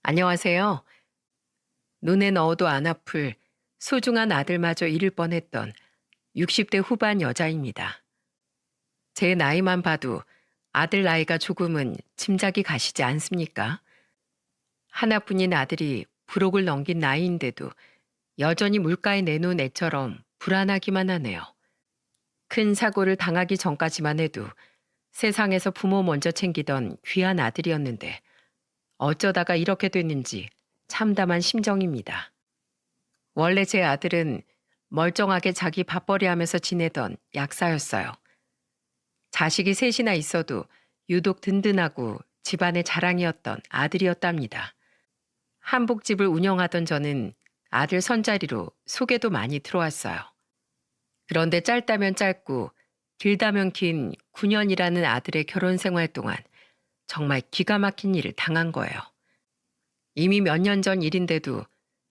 안녕하세요. 눈에 넣어도 안 아플 소중한 아들마저 잃을 뻔했던 60대 후반 여자입니다. 제 나이만 봐도 아들 나이가 조금은 짐작이 가시지 않습니까? 하나뿐인 아들이 불혹을 넘긴 나이인데도 여전히 물가에 내놓은 애처럼 불안하기만 하네요. 큰 사고를 당하기 전까지만 해도 세상에서 부모 먼저 챙기던 귀한 아들이었는데 어쩌다가 이렇게 됐는지 참담한 심정입니다. 원래 제 아들은 멀쩡하게 자기 밥벌이 하면서 지내던 약사였어요. 자식이 셋이나 있어도 유독 든든하고 집안의 자랑이었던 아들이었답니다. 한복집을 운영하던 저는 아들 선자리로 소개도 많이 들어왔어요. 그런데 짧다면 짧고 길다면 긴 9년이라는 아들의 결혼 생활 동안 정말 기가 막힌 일을 당한 거예요. 이미 몇 년 전 일인데도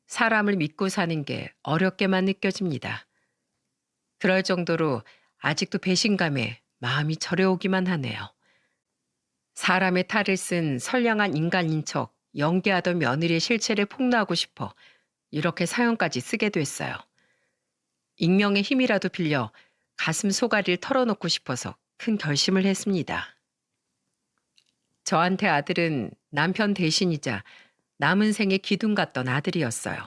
사람을 믿고 사는 게 어렵게만 느껴집니다. 그럴 정도로 아직도 배신감에 마음이 저려오기만 하네요. 사람의 탈을 쓴 선량한 인간인 척 연기하던 며느리의 실체를 폭로하고 싶어 이렇게 사연까지 쓰게 됐어요. 익명의 힘이라도 빌려 가슴 소가리를 털어놓고 싶어서 큰 결심을 했습니다. 저한테 아들은 남편 대신이자 남은 생의 기둥 같던 아들이었어요.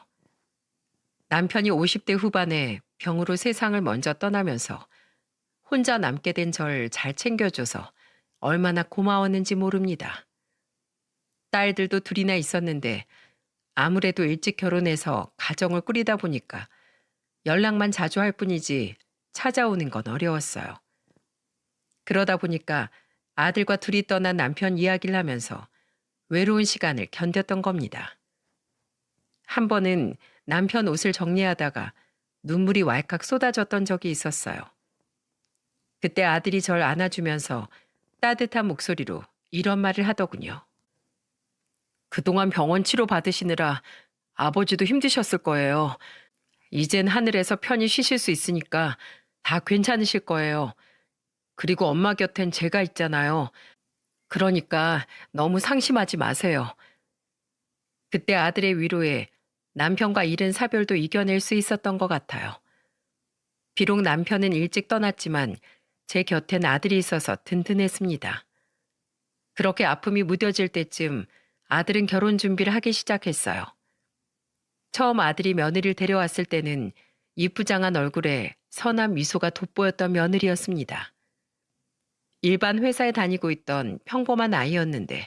남편이 50대 후반에 병으로 세상을 먼저 떠나면서 혼자 남게 된 절 잘 챙겨줘서 얼마나 고마웠는지 모릅니다. 딸들도 둘이나 있었는데 아무래도 일찍 결혼해서 가정을 꾸리다 보니까 연락만 자주 할 뿐이지 찾아오는 건 어려웠어요. 그러다 보니까 아들과 둘이 떠난 남편 이야기를 하면서 외로운 시간을 견뎠던 겁니다. 한 번은 남편 옷을 정리하다가 눈물이 왈칵 쏟아졌던 적이 있었어요. 그때 아들이 절 안아주면서 따뜻한 목소리로 이런 말을 하더군요. 그동안 병원 치료 받으시느라 아버지도 힘드셨을 거예요. 이젠 하늘에서 편히 쉬실 수 있으니까 다 괜찮으실 거예요. 그리고 엄마 곁엔 제가 있잖아요. 그러니까 너무 상심하지 마세요. 그때 아들의 위로에 남편과 이른 사별도 이겨낼 수 있었던 것 같아요. 비록 남편은 일찍 떠났지만 제 곁엔 아들이 있어서 든든했습니다. 그렇게 아픔이 무뎌질 때쯤 아들은 결혼 준비를 하기 시작했어요. 처음 아들이 며느리를 데려왔을 때는 이쁘장한 얼굴에 선한 미소가 돋보였던 며느리였습니다. 일반 회사에 다니고 있던 평범한 아이였는데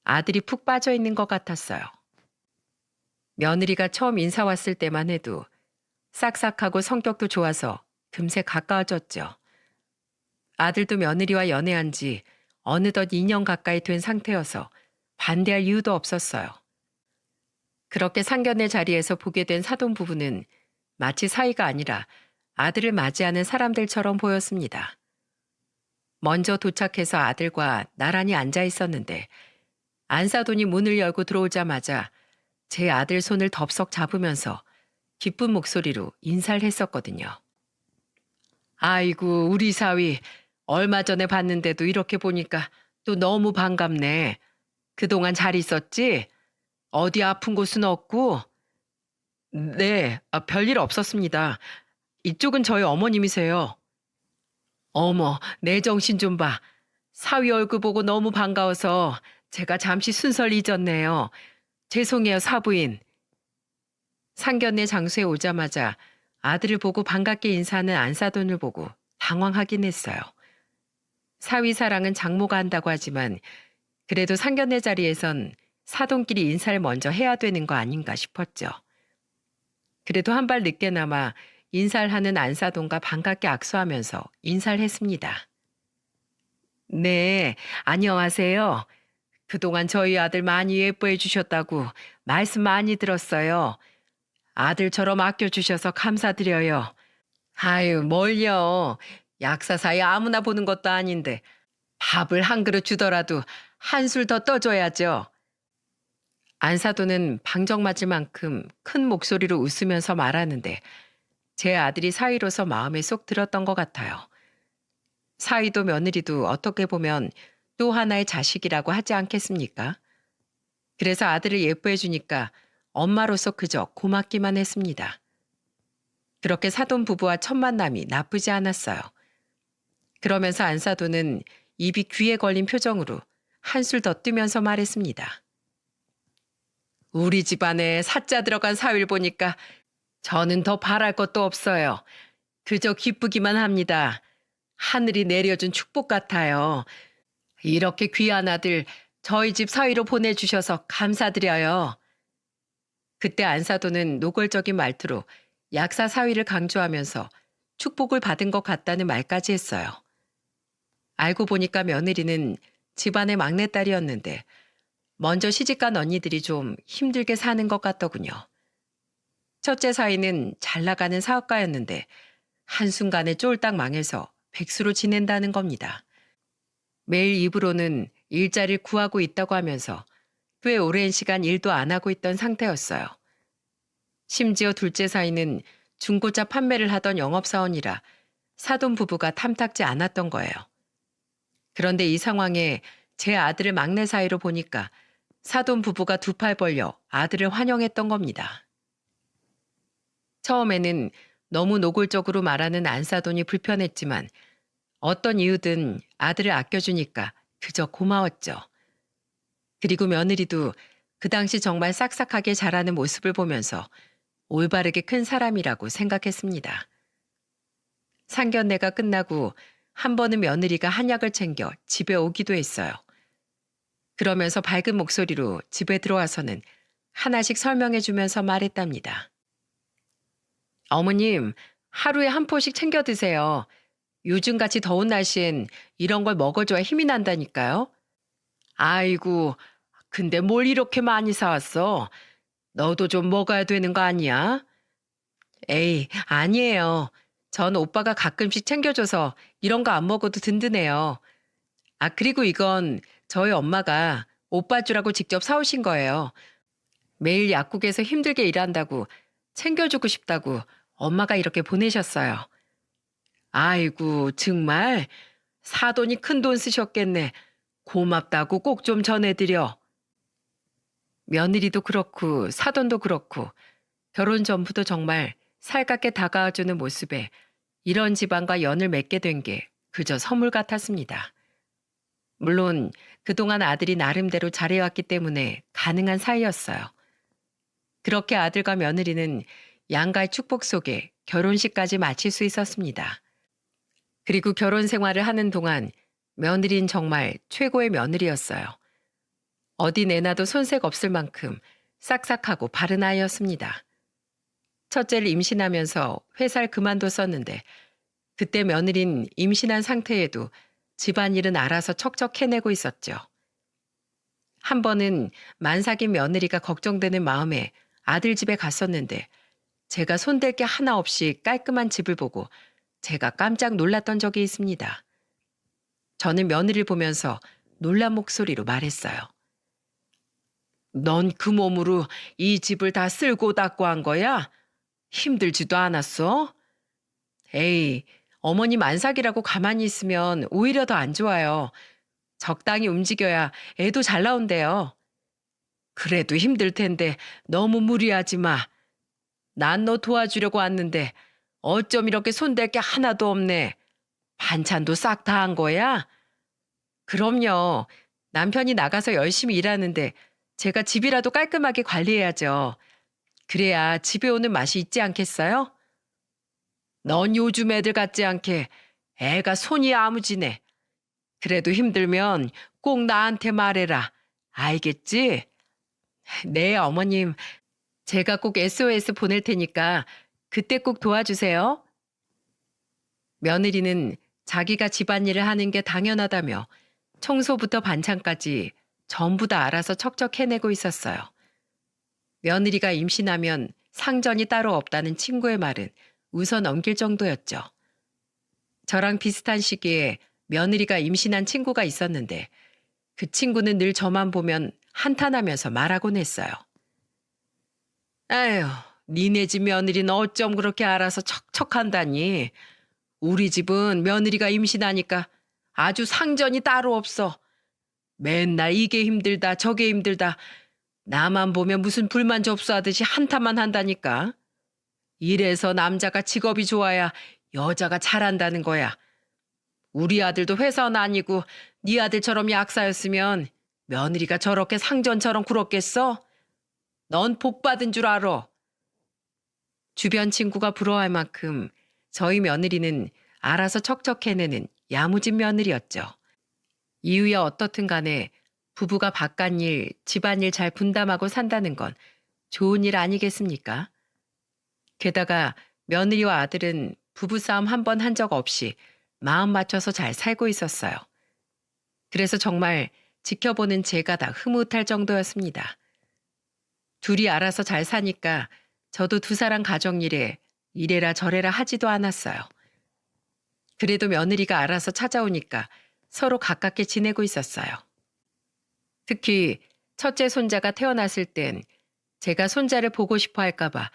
아들이 푹 빠져 있는 것 같았어요. 며느리가 처음 인사 왔을 때만 해도 싹싹하고 성격도 좋아서 금세 가까워졌죠. 아들도 며느리와 연애한 지 어느덧 2년 가까이 된 상태여서 반대할 이유도 없었어요. 그렇게 상견례 자리에서 보게 된 사돈 부부는 마치 사이가 아니라 아들을 맞이하는 사람들처럼 보였습니다. 먼저 도착해서 아들과 나란히 앉아 있었는데 안사돈이 문을 열고 들어오자마자 제 아들 손을 덥석 잡으면서 기쁜 목소리로 인사를 했었거든요. 아이고, 우리 사위. 얼마 전에 봤는데도 이렇게 보니까 또 너무 반갑네. 그동안 잘 있었지? 어디 아픈 곳은 없고? 네, 별일 없었습니다. 이쪽은 저희 어머님이세요. 어머, 내 정신 좀 봐. 사위 얼굴 보고 너무 반가워서 제가 잠시 순서를 잊었네요. 죄송해요, 사부인. 상견례 장소에 오자마자 아들을 보고 반갑게 인사하는 안사돈을 보고 당황하긴 했어요. 사위 사랑은 장모가 한다고 하지만 그래도 상견례 자리에선 사돈끼리 인사를 먼저 해야 되는 거 아닌가 싶었죠. 그래도 한 발 늦게나마 인사를 하는 안사돈과 반갑게 악수하면서 인사를 했습니다. 네, 안녕하세요. 그동안 저희 아들 많이 예뻐해 주셨다고 말씀 많이 들었어요. 아들처럼 아껴주셔서 감사드려요. 아유, 뭘요. 약사 사이 아무나 보는 것도 아닌데 밥을 한 그릇 주더라도 한술 더 떠줘야죠. 안사도는 방정 맞을 만큼 큰 목소리로 웃으면서 말하는데 제 아들이 사위로서 마음에 쏙 들었던 것 같아요. 사위도 며느리도 어떻게 보면 또 하나의 자식이라고 하지 않겠습니까? 그래서 아들을 예뻐해 주니까 엄마로서 그저 고맙기만 했습니다. 그렇게 사돈 부부와 첫 만남이 나쁘지 않았어요. 그러면서 안사돈은 입이 귀에 걸린 표정으로 한술 더 뜨면서 말했습니다. 우리 집안에 사자 들어간 사위를 보니까 저는 더 바랄 것도 없어요. 그저 기쁘기만 합니다. 하늘이 내려준 축복 같아요. 이렇게 귀한 아들 저희 집 사위로 보내주셔서 감사드려요. 그때 안사돈은 노골적인 말투로 약사 사위를 강조하면서 축복을 받은 것 같다는 말까지 했어요. 알고 보니까 며느리는 집안의 막내딸이었는데 먼저 시집간 언니들이 좀 힘들게 사는 것 같더군요. 첫째 사위는 잘 나가는 사업가였는데 한순간에 쫄딱 망해서 백수로 지낸다는 겁니다. 매일 입으로는 일자리를 구하고 있다고 하면서 꽤 오랜 시간 일도 안 하고 있던 상태였어요. 심지어 둘째 사위는 중고차 판매를 하던 영업사원이라 사돈 부부가 탐탁지 않았던 거예요. 그런데 이 상황에 제 아들을 막내 사위로 보니까 사돈 부부가 두 팔 벌려 아들을 환영했던 겁니다. 처음에는 너무 노골적으로 말하는 안사돈이 불편했지만 어떤 이유든 아들을 아껴주니까 그저 고마웠죠. 그리고 며느리도 그 당시 정말 싹싹하게 자라는 모습을 보면서 올바르게 큰 사람이라고 생각했습니다. 상견례가 끝나고 한 번은 며느리가 한약을 챙겨 집에 오기도 했어요. 그러면서 밝은 목소리로 집에 들어와서는 하나씩 설명해 주면서 말했답니다. 어머님, 하루에 한 포씩 챙겨 드세요. 요즘같이 더운 날씨엔 이런 걸 먹어줘야 힘이 난다니까요. 아이고, 근데 뭘 이렇게 많이 사왔어? 너도 좀 먹어야 되는 거 아니야? 에이, 아니에요. 전 오빠가 가끔씩 챙겨줘서 이런 거 안 먹어도 든든해요. 아, 그리고 이건 저희 엄마가 오빠 주라고 직접 사오신 거예요. 매일 약국에서 힘들게 일한다고 챙겨주고 싶다고 엄마가 이렇게 보내셨어요. 아이고, 정말 사돈이 큰 돈 쓰셨겠네. 고맙다고 꼭 좀 전해드려. 며느리도 그렇고 사돈도 그렇고 결혼 전부터 정말 살갑게 다가와주는 모습에 이런 집안과 연을 맺게 된 게 그저 선물 같았습니다. 물론 그동안 아들이 나름대로 잘해왔기 때문에 가능한 사이였어요. 그렇게 아들과 며느리는 양가의 축복 속에 결혼식까지 마칠 수 있었습니다. 그리고 결혼 생활을 하는 동안 며느리는 정말 최고의 며느리였어요. 어디 내놔도 손색 없을 만큼 싹싹하고 바른 아이였습니다. 첫째를 임신하면서 회사를 그만뒀었는데 그때 며느린 임신한 상태에도 집안일은 알아서 척척 해내고 있었죠. 한 번은 만삭인 며느리가 걱정되는 마음에 아들 집에 갔었는데 제가 손댈 게 하나 없이 깔끔한 집을 보고 제가 깜짝 놀랐던 적이 있습니다. 저는 며느리를 보면서 놀란 목소리로 말했어요. 넌 그 몸으로 이 집을 다 쓸고 닦고 한 거야? 힘들지도 않았어? 에이, 어머니 만삭이라고 가만히 있으면 오히려 더 안 좋아요. 적당히 움직여야 애도 잘 나온대요. 그래도 힘들 텐데 너무 무리하지 마. 난 너 도와주려고 왔는데 어쩜 이렇게 손댈 게 하나도 없네. 반찬도 싹 다 한 거야? 그럼요. 남편이 나가서 열심히 일하는데 제가 집이라도 깔끔하게 관리해야죠. 그래야 집에 오는 맛이 있지 않겠어요? 넌 요즘 애들 같지 않게 애가 손이 야무지네. 그래도 힘들면 꼭 나한테 말해라. 알겠지? 네, 어머님. 제가 꼭 SOS 보낼 테니까 그때 꼭 도와주세요. 며느리는 자기가 집안일을 하는 게 당연하다며 청소부터 반찬까지 전부 다 알아서 척척 해내고 있었어요. 며느리가 임신하면 상전이 따로 없다는 친구의 말은 웃어 넘길 정도였죠. 저랑 비슷한 시기에 며느리가 임신한 친구가 있었는데 그 친구는 늘 저만 보면 한탄하면서 말하곤 했어요. 아휴, 니네 집 며느리는 어쩜 그렇게 알아서 척척한다니. 우리 집은 며느리가 임신하니까 아주 상전이 따로 없어. 맨날 이게 힘들다 저게 힘들다. 나만 보면 무슨 불만 접수하듯이 한탄만 한다니까. 이래서 남자가 직업이 좋아야 여자가 잘한다는 거야. 우리 아들도 회사원 아니고 네 아들처럼 약사였으면 며느리가 저렇게 상전처럼 굴었겠어? 넌 복 받은 줄 알아. 주변 친구가 부러워할 만큼 저희 며느리는 알아서 척척해내는 야무진 며느리였죠. 이유야 어떻든 간에 부부가 바깥일, 집안일 잘 분담하고 산다는 건 좋은 일 아니겠습니까? 게다가 며느리와 아들은 부부싸움 한 번 한 적 없이 마음 맞춰서 잘 살고 있었어요. 그래서 정말 지켜보는 제가 다 흐뭇할 정도였습니다. 둘이 알아서 잘 사니까 저도 두 사람 가정일에 이래라 저래라 하지도 않았어요. 그래도 며느리가 알아서 찾아오니까 서로 가깝게 지내고 있었어요. 특히 첫째 손자가 태어났을 땐 제가 손자를 보고 싶어 할까봐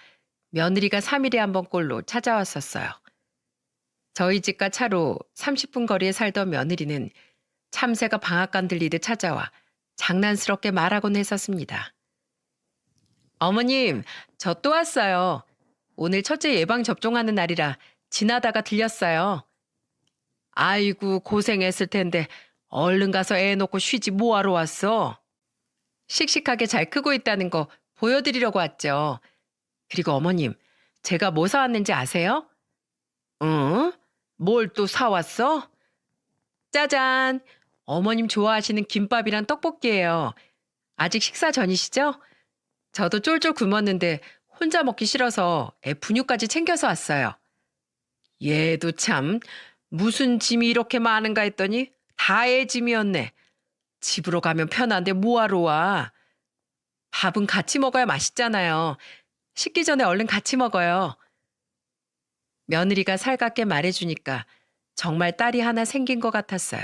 며느리가 3일에 한 번꼴로 찾아왔었어요. 저희 집과 차로 30분 거리에 살던 며느리는 참새가 방앗간 들리듯 찾아와 장난스럽게 말하곤 했었습니다. 어머님, 저 또 왔어요. 오늘 첫째 예방 접종하는 날이라 지나다가 들렸어요. 아이고, 고생했을 텐데 얼른 가서 애 놓고 쉬지 뭐하러 왔어? 씩씩하게 잘 크고 있다는 거 보여드리려고 왔죠. 그리고 어머님, 제가 뭐 사왔는지 아세요? 응? 뭘 또 사왔어? 짜잔! 어머님 좋아하시는 김밥이랑 떡볶이예요. 아직 식사 전이시죠? 저도 쫄쫄 굶었는데 혼자 먹기 싫어서 애 분유까지 챙겨서 왔어요. 얘도 참 무슨 짐이 이렇게 많은가 했더니 다 애 짐이었네. 집으로 가면 편한데 뭐하러 와? 밥은 같이 먹어야 맛있잖아요. 식기 전에 얼른 같이 먹어요. 며느리가 살갑게 말해주니까 정말 딸이 하나 생긴 것 같았어요.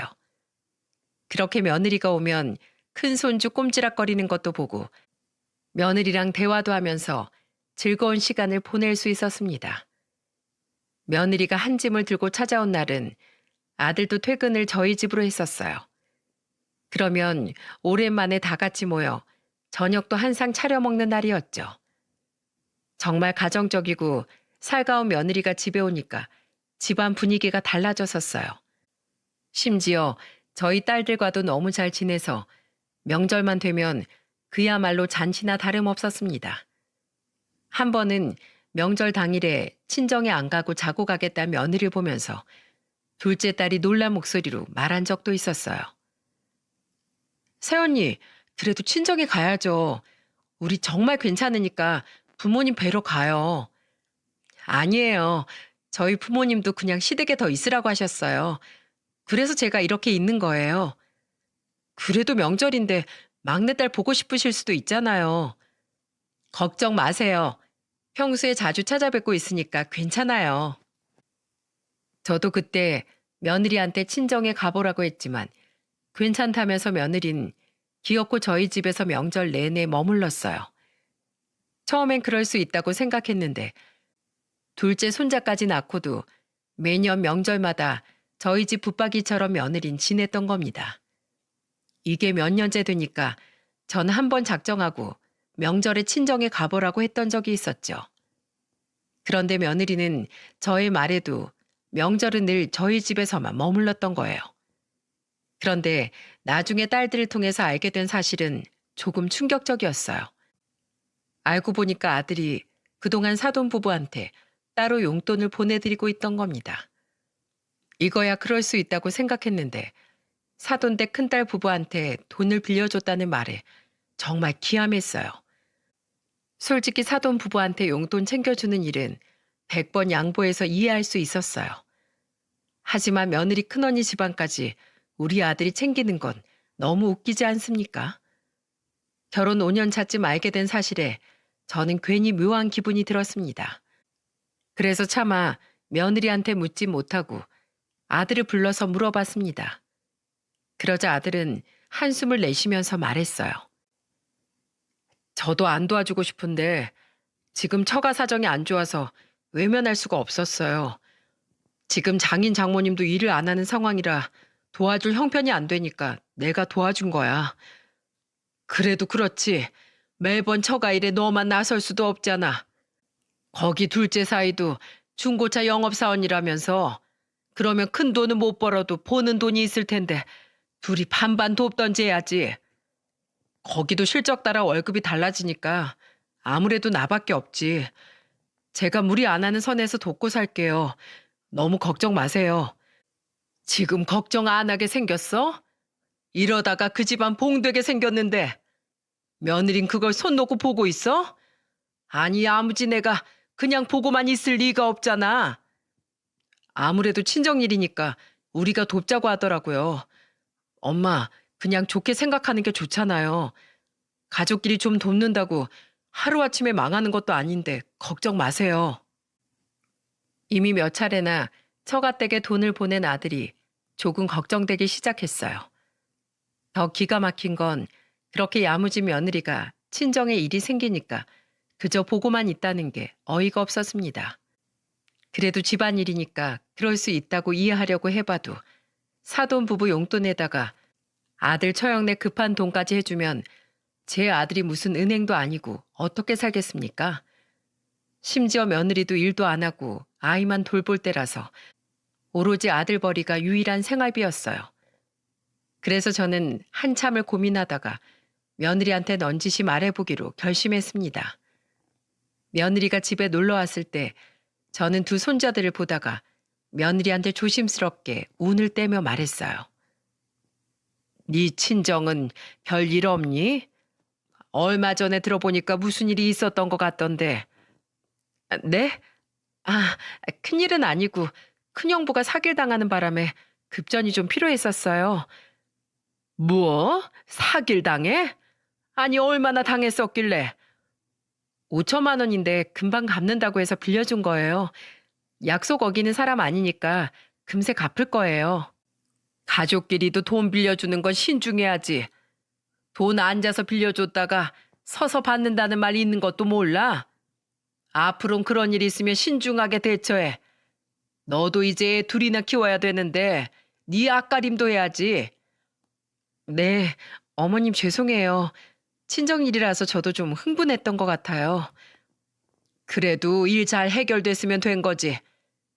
그렇게 며느리가 오면 큰 손주 꼼지락거리는 것도 보고 며느리랑 대화도 하면서 즐거운 시간을 보낼 수 있었습니다. 며느리가 한 짐을 들고 찾아온 날은 아들도 퇴근을 저희 집으로 했었어요. 그러면 오랜만에 다 같이 모여 저녁도 한 상 차려 먹는 날이었죠. 정말 가정적이고 살가운 며느리가 집에 오니까 집안 분위기가 달라졌었어요. 심지어 저희 딸들과도 너무 잘 지내서 명절만 되면 그야말로 잔치나 다름없었습니다. 한 번은 명절 당일에 친정에 안 가고 자고 가겠다는 며느리를 보면서 둘째 딸이 놀란 목소리로 말한 적도 있었어요. 새언니, 그래도 친정에 가야죠. 우리 정말 괜찮으니까 부모님 뵈러 가요. 아니에요. 저희 부모님도 그냥 시댁에 더 있으라고 하셨어요. 그래서 제가 이렇게 있는 거예요. 그래도 명절인데 막내딸 보고 싶으실 수도 있잖아요. 걱정 마세요. 평소에 자주 찾아뵙고 있으니까 괜찮아요. 저도 그때 며느리한테 친정에 가보라고 했지만 괜찮다면서 며느린 기어코 저희 집에서 명절 내내 머물렀어요. 처음엔 그럴 수 있다고 생각했는데 둘째 손자까지 낳고도 매년 명절마다 저희 집 붙박이처럼 며느린 지냈던 겁니다. 이게 몇 년째 되니까 전 한 번 작정하고 명절에 친정에 가보라고 했던 적이 있었죠. 그런데 며느리는 저의 말에도 명절은 늘 저희 집에서만 머물렀던 거예요. 그런데 나중에 딸들을 통해서 알게 된 사실은 조금 충격적이었어요. 알고 보니까 아들이 그동안 사돈 부부한테 따로 용돈을 보내드리고 있던 겁니다. 이거야 그럴 수 있다고 생각했는데 사돈댁 큰딸 부부한테 돈을 빌려줬다는 말에 정말 기함했어요. 솔직히 사돈 부부한테 용돈 챙겨주는 일은 100번 양보해서 이해할 수 있었어요. 하지만 며느리 큰언니 집안까지 우리 아들이 챙기는 건 너무 웃기지 않습니까? 결혼 5년 차쯤 알게 된 사실에 저는 괜히 묘한 기분이 들었습니다. 그래서 차마 며느리한테 묻지 못하고 아들을 불러서 물어봤습니다. 그러자 아들은 한숨을 내쉬면서 말했어요. 저도 안 도와주고 싶은데 지금 처가 사정이 안 좋아서 외면할 수가 없었어요. 지금 장인 장모님도 일을 안 하는 상황이라 도와줄 형편이 안 되니까 내가 도와준 거야. 그래도 그렇지. 매번 처가 일에 너만 나설 수도 없잖아. 거기 둘째 사이도 중고차 영업사원이라면서 그러면 큰 돈은 못 벌어도 보는 돈이 있을 텐데 둘이 반반 돕던지 해야지. 거기도 실적 따라 월급이 달라지니까 아무래도 나밖에 없지. 제가 무리 안 하는 선에서 돕고 살게요. 너무 걱정 마세요. 지금 걱정 안 하게 생겼어? 이러다가 그 집안 봉되게 생겼는데 며느린 그걸 손 놓고 보고 있어? 아니 아무지 내가 그냥 보고만 있을 리가 없잖아. 아무래도 친정일이니까 우리가 돕자고 하더라고요. 엄마, 그냥 좋게 생각하는 게 좋잖아요. 가족끼리 좀 돕는다고 하루아침에 망하는 것도 아닌데 걱정 마세요. 이미 몇 차례나 처가댁에 돈을 보낸 아들이 조금 걱정되기 시작했어요. 더 기가 막힌 건 그렇게 야무진 며느리가 친정에 일이 생기니까 그저 보고만 있다는 게 어이가 없었습니다. 그래도 집안일이니까 그럴 수 있다고 이해하려고 해봐도 사돈 부부 용돈에다가 아들 처형내 급한 돈까지 해주면 제 아들이 무슨 은행도 아니고 어떻게 살겠습니까? 심지어 며느리도 일도 안 하고 아이만 돌볼 때라서 오로지 아들벌이가 유일한 생활비였어요. 그래서 저는 한참을 고민하다가 며느리한테 넌지시 말해보기로 결심했습니다. 며느리가 집에 놀러 왔을 때 저는 두 손자들을 보다가 며느리한테 조심스럽게 운을 떼며 말했어요. 네 친정은 별일 없니? 얼마 전에 들어보니까 무슨 일이 있었던 것 같던데. 네? 아, 큰일은 아니고 큰형부가 사길당하는 바람에 급전이 좀 필요했었어요. 뭐? 사길당해? 아니 얼마나 당했었길래? 5천만 원인데 금방 갚는다고 해서 빌려준 거예요. 약속 어기는 사람 아니니까 금세 갚을 거예요. 가족끼리도 돈 빌려주는 건 신중해야지. 돈 앉아서 빌려줬다가 서서 받는다는 말이 있는 것도 몰라. 앞으론 그런 일 있으면 신중하게 대처해. 너도 이제 애 둘이나 키워야 되는데 네 앞가림도 해야지. 네, 어머님 죄송해요. 친정일이라서 저도 좀 흥분했던 것 같아요. 그래도 일 잘 해결됐으면 된 거지.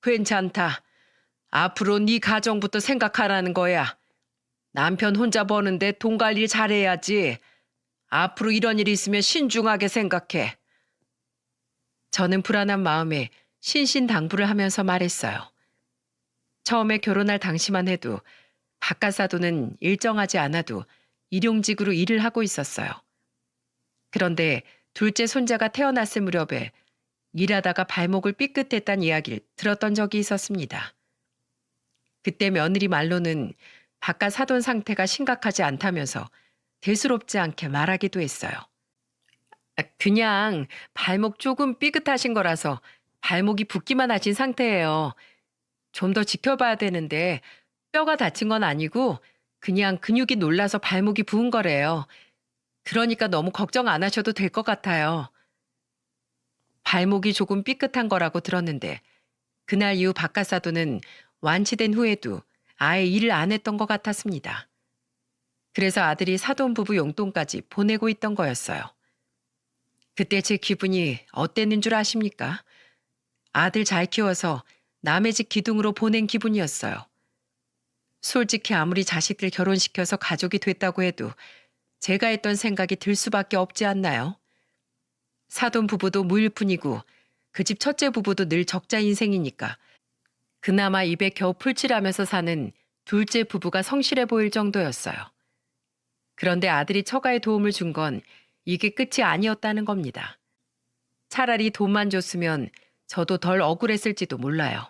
괜찮다. 앞으로 네 가정부터 생각하라는 거야. 남편 혼자 버는데 돈 관리 잘해야지. 앞으로 이런 일이 있으면 신중하게 생각해. 저는 불안한 마음에 신신당부를 하면서 말했어요. 처음에 결혼할 당시만 해도 바깥 사돈은 일정하지 않아도 일용직으로 일을 하고 있었어요. 그런데 둘째 손자가 태어났을 무렵에 일하다가 발목을 삐끗했다는 이야기를 들었던 적이 있었습니다. 그때 며느리 말로는 바깥 사돈 상태가 심각하지 않다면서 대수롭지 않게 말하기도 했어요. 그냥 발목 조금 삐끗하신 거라서 발목이 붓기만 하신 상태예요. 좀 더 지켜봐야 되는데 뼈가 다친 건 아니고 그냥 근육이 놀라서 발목이 부은 거래요. 그러니까 너무 걱정 안 하셔도 될 것 같아요. 발목이 조금 삐끗한 거라고 들었는데 그날 이후 바깥사돈은 완치된 후에도 아예 일을 안 했던 것 같았습니다. 그래서 아들이 사돈 부부 용돈까지 보내고 있던 거였어요. 그때 제 기분이 어땠는 줄 아십니까? 아들 잘 키워서 남의 집 기둥으로 보낸 기분이었어요. 솔직히 아무리 자식들 결혼시켜서 가족이 됐다고 해도 제가 했던 생각이 들 수밖에 없지 않나요? 사돈 부부도 무일푼이고 그 집 첫째 부부도 늘 적자 인생이니까 그나마 입에 겨우 풀칠하면서 사는 둘째 부부가 성실해 보일 정도였어요. 그런데 아들이 처가에 도움을 준 건 이게 끝이 아니었다는 겁니다. 차라리 돈만 줬으면 저도 덜 억울했을지도 몰라요.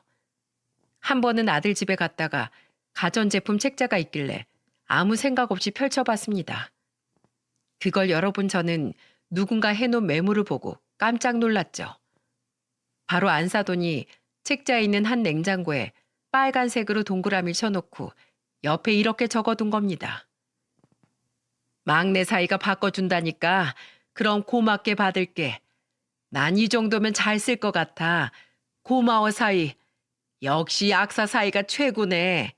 한 번은 아들 집에 갔다가 가전제품 책자가 있길래 아무 생각 없이 펼쳐봤습니다. 그걸 열어본 저는 누군가 해놓은 메모를 보고 깜짝 놀랐죠. 바로 안사돈이 책자에 있는 한 냉장고에 빨간색으로 동그라미를 쳐놓고 옆에 이렇게 적어둔 겁니다. 막내 사이가 바꿔준다니까 그럼 고맙게 받을게. 난 이 정도면 잘 쓸 것 같아. 고마워 사이. 역시 약사 사이가 최고네.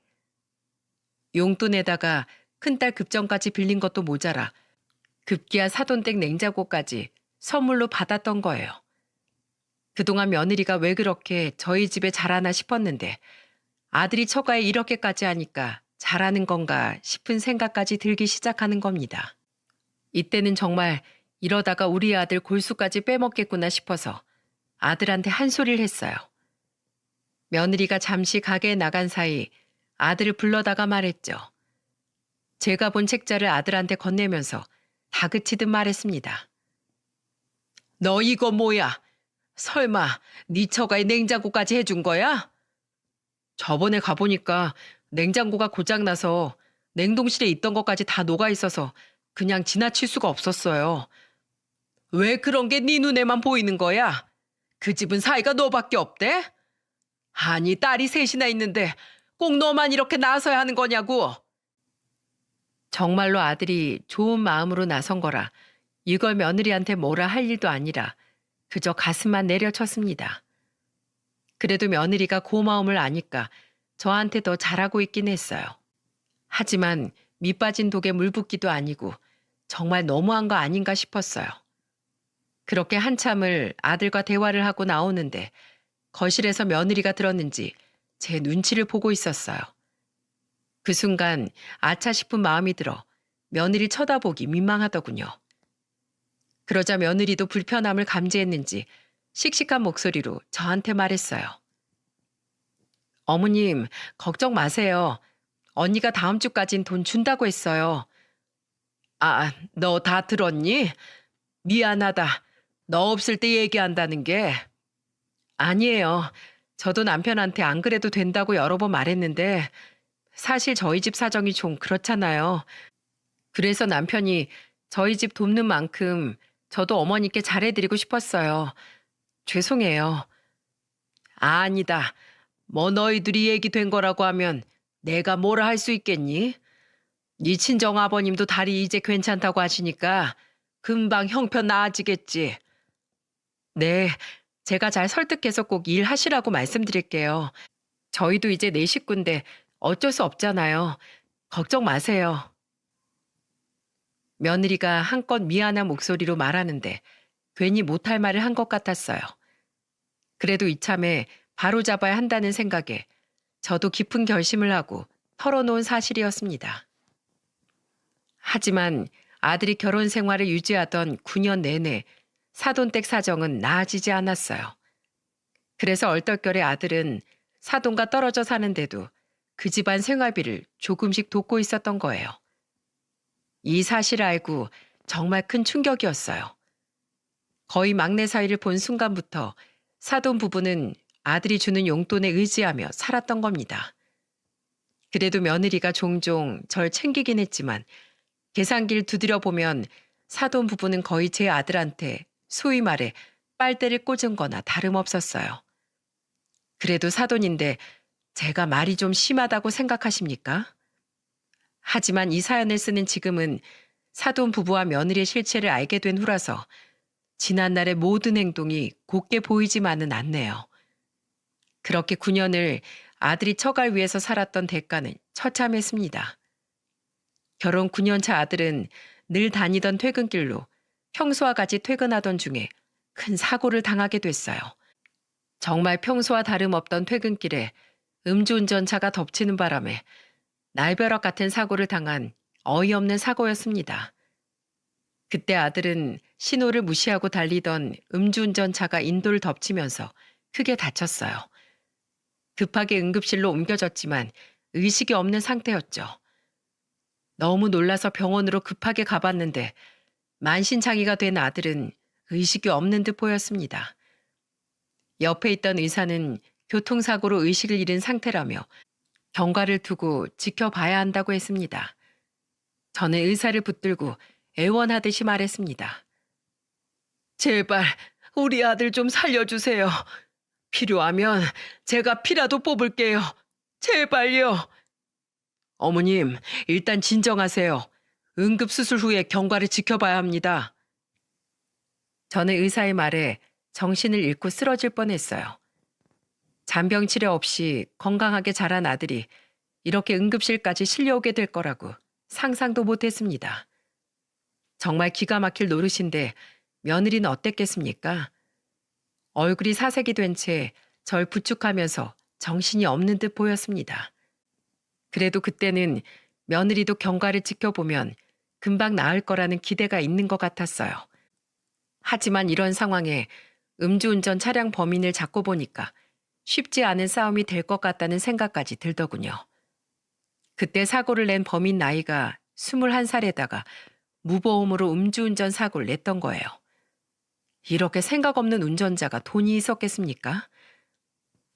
용돈에다가 큰딸 급전까지 빌린 것도 모자라 급기야 사돈댁 냉장고까지 선물로 받았던 거예요. 그동안 며느리가 왜 그렇게 저희 집에 잘하나 싶었는데 아들이 처가에 이렇게까지 하니까 잘하는 건가 싶은 생각까지 들기 시작하는 겁니다. 이때는 정말 이러다가 우리 아들 골수까지 빼먹겠구나 싶어서 아들한테 한 소리를 했어요. 며느리가 잠시 가게에 나간 사이 아들을 불러다가 말했죠. 제가 본 책자를 아들한테 건네면서 다그치듯 말했습니다. 너 이거 뭐야? 설마 네 처가에 냉장고까지 해준 거야? 저번에 가보니까 냉장고가 고장나서 냉동실에 있던 것까지 다 녹아있어서 그냥 지나칠 수가 없었어요. 왜 그런 게 네 눈에만 보이는 거야? 그 집은 사이가 너밖에 없대? 아니 딸이 셋이나 있는데 꼭 너만 이렇게 나서야 하는 거냐고. 정말로 아들이 좋은 마음으로 나선 거라 이걸 며느리한테 뭐라 할 일도 아니라 그저 가슴만 내려쳤습니다. 그래도 며느리가 고마움을 아니까 저한테 더 잘하고 있긴 했어요. 하지만 밑빠진 독에 물 붓기도 아니고 정말 너무한 거 아닌가 싶었어요. 그렇게 한참을 아들과 대화를 하고 나오는데 거실에서 며느리가 들었는지 제 눈치를 보고 있었어요. 그 순간 아차 싶은 마음이 들어 며느리 쳐다보기 민망하더군요. 그러자 며느리도 불편함을 감지했는지 씩씩한 목소리로 저한테 말했어요. 어머님, 걱정 마세요. 언니가 다음 주까진 돈 준다고 했어요. 아, 너 다 들었니? 미안하다. 너 없을 때 얘기한다는 게. 아니에요. 저도 남편한테 안 그래도 된다고 여러 번 말했는데 사실 저희 집 사정이 좀 그렇잖아요. 그래서 남편이 저희 집 돕는 만큼 저도 어머니께 잘해드리고 싶었어요. 죄송해요. 아니다. 뭐 너희들이 얘기된 거라고 하면 내가 뭐라 할 수 있겠니? 네 친정 아버님도 다리 이제 괜찮다고 하시니까 금방 형편 나아지겠지. 네, 제가 잘 설득해서 꼭 일하시라고 말씀드릴게요. 저희도 이제 네 식구인데 어쩔 수 없잖아요. 걱정 마세요. 며느리가 한껏 미안한 목소리로 말하는데 괜히 못할 말을 한 것 같았어요. 그래도 이참에 바로잡아야 한다는 생각에 저도 깊은 결심을 하고 털어놓은 사실이었습니다. 하지만 아들이 결혼 생활을 유지하던 9년 내내 사돈댁 사정은 나아지지 않았어요. 그래서 얼떨결에 아들은 사돈과 떨어져 사는데도 그 집안 생활비를 조금씩 돕고 있었던 거예요. 이 사실을 알고 정말 큰 충격이었어요. 거의 막내 사이를 본 순간부터 사돈 부부는 아들이 주는 용돈에 의지하며 살았던 겁니다. 그래도 며느리가 종종 절 챙기긴 했지만 계산기를 두드려 보면 사돈 부부는 거의 제 아들한테 소위 말해 빨대를 꽂은 거나 다름없었어요. 그래도 사돈인데 제가 말이 좀 심하다고 생각하십니까? 하지만 이 사연을 쓰는 지금은 사돈 부부와 며느리의 실체를 알게 된 후라서 지난날의 모든 행동이 곱게 보이지만은 않네요. 그렇게 9년을 아들이 처갈 위해서 살았던 대가는 처참했습니다. 결혼 9년차 아들은 늘 다니던 퇴근길로 평소와 같이 퇴근하던 중에 큰 사고를 당하게 됐어요. 정말 평소와 다름없던 퇴근길에 음주운전차가 덮치는 바람에 날벼락 같은 사고를 당한 어이없는 사고였습니다. 그때 아들은 신호를 무시하고 달리던 음주운전차가 인도를 덮치면서 크게 다쳤어요. 급하게 응급실로 옮겨졌지만 의식이 없는 상태였죠. 너무 놀라서 병원으로 급하게 가봤는데 만신창이가 된 아들은 의식이 없는 듯 보였습니다. 옆에 있던 의사는 교통사고로 의식을 잃은 상태라며 경과를 두고 지켜봐야 한다고 했습니다. 저는 의사를 붙들고 애원하듯이 말했습니다. 제발 우리 아들 좀 살려주세요. 필요하면 제가 피라도 뽑을게요. 제발요. 어머님, 일단 진정하세요. 응급수술 후에 경과를 지켜봐야 합니다. 저는 의사의 말에 정신을 잃고 쓰러질 뻔했어요. 잔병 치료 없이 건강하게 자란 아들이 이렇게 응급실까지 실려오게 될 거라고 상상도 못했습니다. 정말 기가 막힐 노릇인데 며느리는 어땠겠습니까? 얼굴이 사색이 된 채 절 부축하면서 정신이 없는 듯 보였습니다. 그래도 그때는 며느리도 경과를 지켜보면 금방 나을 거라는 기대가 있는 것 같았어요. 하지만 이런 상황에 음주운전 차량 범인을 잡고 보니까 쉽지 않은 싸움이 될 것 같다는 생각까지 들더군요. 그때 사고를 낸 범인 나이가 21살에다가 무보험으로 음주운전 사고를 냈던 거예요. 이렇게 생각 없는 운전자가 돈이 있었겠습니까?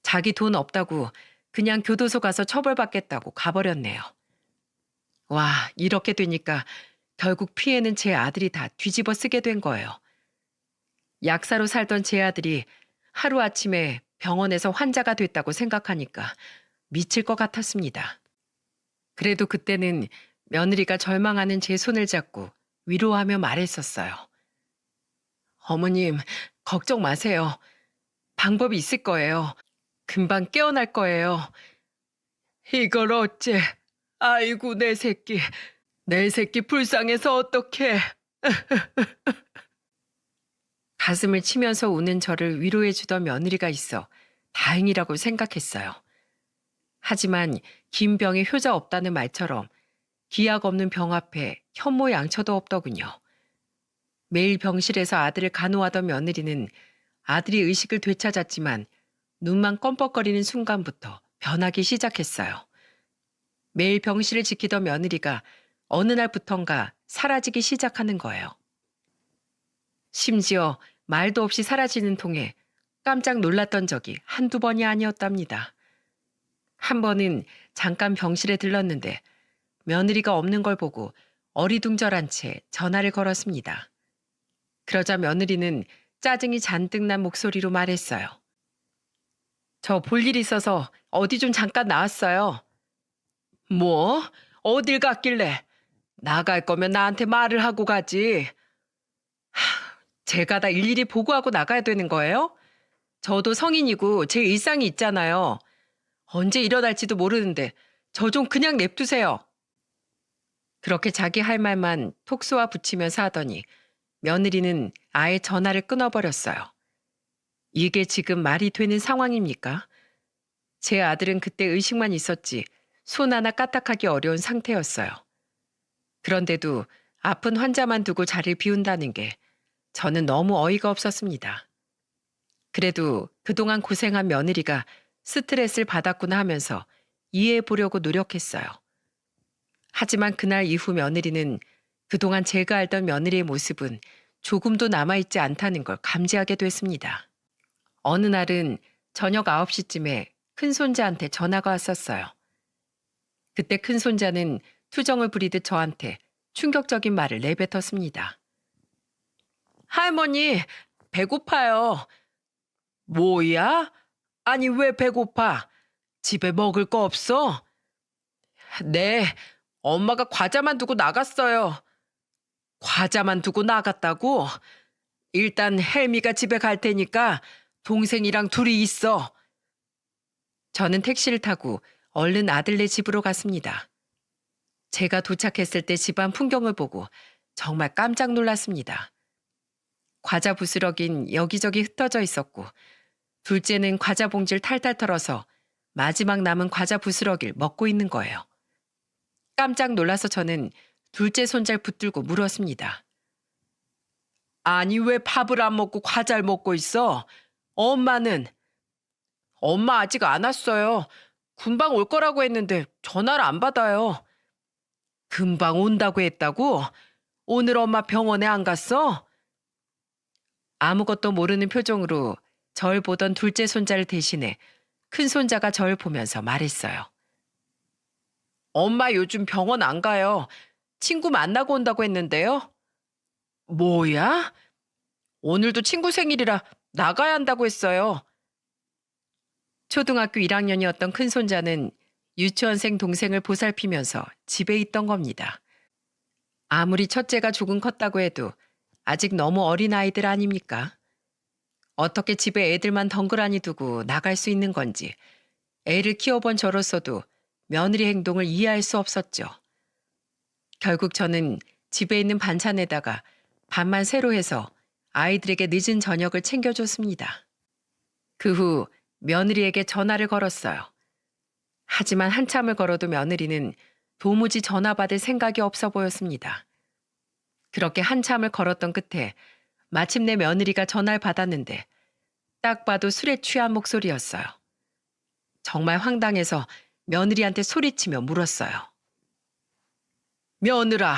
자기 돈 없다고 그냥 교도소 가서 처벌받겠다고 가버렸네요. 와, 이렇게 되니까 결국 피해는 제 아들이 다 뒤집어 쓰게 된 거예요. 약사로 살던 제 아들이 하루아침에 병원에서 환자가 됐다고 생각하니까 미칠 것 같았습니다. 그래도 그때는 며느리가 절망하는 제 손을 잡고 위로하며 말했었어요. 어머님, 걱정 마세요. 방법이 있을 거예요. 금방 깨어날 거예요. 이걸 어째? 아이고, 내 새끼. 내 새끼 불쌍해서 어떡해. 가슴을 치면서 우는 저를 위로해 주던 며느리가 있어 다행이라고 생각했어요. 하지만 긴 병에 효자 없다는 말처럼 기약 없는 병 앞에 현모 양처도 없더군요. 매일 병실에서 아들을 간호하던 며느리는 아들이 의식을 되찾았지만 눈만 껌뻑거리는 순간부터 변하기 시작했어요. 매일 병실을 지키던 며느리가 어느 날부턴가 사라지기 시작하는 거예요. 심지어 말도 없이 사라지는 통에 깜짝 놀랐던 적이 한두 번이 아니었답니다. 한 번은 잠깐 병실에 들렀는데 며느리가 없는 걸 보고 어리둥절한 채 전화를 걸었습니다. 그러자 며느리는 짜증이 잔뜩 난 목소리로 말했어요. 저 볼 일 있어서 어디 좀 잠깐 나왔어요. 뭐? 어딜 갔길래? 나갈 거면 나한테 말을 하고 가지. 제가 다 일일이 보고하고 나가야 되는 거예요? 저도 성인이고 제 일상이 있잖아요. 언제 일어날지도 모르는데 저 좀 그냥 냅두세요. 그렇게 자기 할 말만 톡 쏘아 붙이면서 하더니 며느리는 아예 전화를 끊어버렸어요. 이게 지금 말이 되는 상황입니까? 제 아들은 그때 의식만 있었지 손 하나 까딱하기 어려운 상태였어요. 그런데도 아픈 환자만 두고 자리를 비운다는 게 저는 너무 어이가 없었습니다. 그래도 그동안 고생한 며느리가 스트레스를 받았구나 하면서 이해해 보려고 노력했어요. 하지만 그날 이후 며느리는 그동안 제가 알던 며느리의 모습은 조금도 남아있지 않다는 걸 감지하게 됐습니다. 어느 날은 저녁 9시쯤에 큰손자한테 전화가 왔었어요. 그때 큰손자는 투정을 부리듯 저한테 충격적인 말을 내뱉었습니다. 할머니, 배고파요. 뭐야? 아니, 왜 배고파? 집에 먹을 거 없어? 네, 엄마가 과자만 두고 나갔어요. 과자만 두고 나갔다고? 일단 헬미가 집에 갈 테니까 동생이랑 둘이 있어. 저는 택시를 타고 얼른 아들네 집으로 갔습니다. 제가 도착했을 때 집안 풍경을 보고 정말 깜짝 놀랐습니다. 과자 부스러긴 여기저기 흩어져 있었고 둘째는 과자 봉지를 탈탈 털어서 마지막 남은 과자 부스러기를 먹고 있는 거예요. 깜짝 놀라서 저는 둘째 손잘 붙들고 물었습니다. 아니 왜 밥을 안 먹고 과자를 먹고 있어? 엄마는? 엄마 아직 안 왔어요. 금방 올 거라고 했는데 전화를 안 받아요. 금방 온다고 했다고? 오늘 엄마 병원에 안 갔어? 아무것도 모르는 표정으로 절 보던 둘째 손자를 대신해 큰 손자가 절 보면서 말했어요. 엄마 요즘 병원 안 가요. 친구 만나고 온다고 했는데요. 뭐야? 오늘도 친구 생일이라 나가야 한다고 했어요. 초등학교 1학년이었던 큰 손자는 유치원생 동생을 보살피면서 집에 있던 겁니다. 아무리 첫째가 조금 컸다고 해도 아직 너무 어린 아이들 아닙니까? 어떻게 집에 애들만 덩그라니 두고 나갈 수 있는 건지 애를 키워본 저로서도 며느리 행동을 이해할 수 없었죠. 결국 저는 집에 있는 반찬에다가 밥만 새로 해서 아이들에게 늦은 저녁을 챙겨줬습니다. 그 후 며느리에게 전화를 걸었어요. 하지만 한참을 걸어도 며느리는 도무지 전화 받을 생각이 없어 보였습니다. 그렇게 한참을 걸었던 끝에 마침내 며느리가 전화를 받았는데 딱 봐도 술에 취한 목소리였어요. 정말 황당해서 며느리한테 소리치며 물었어요. 며느라,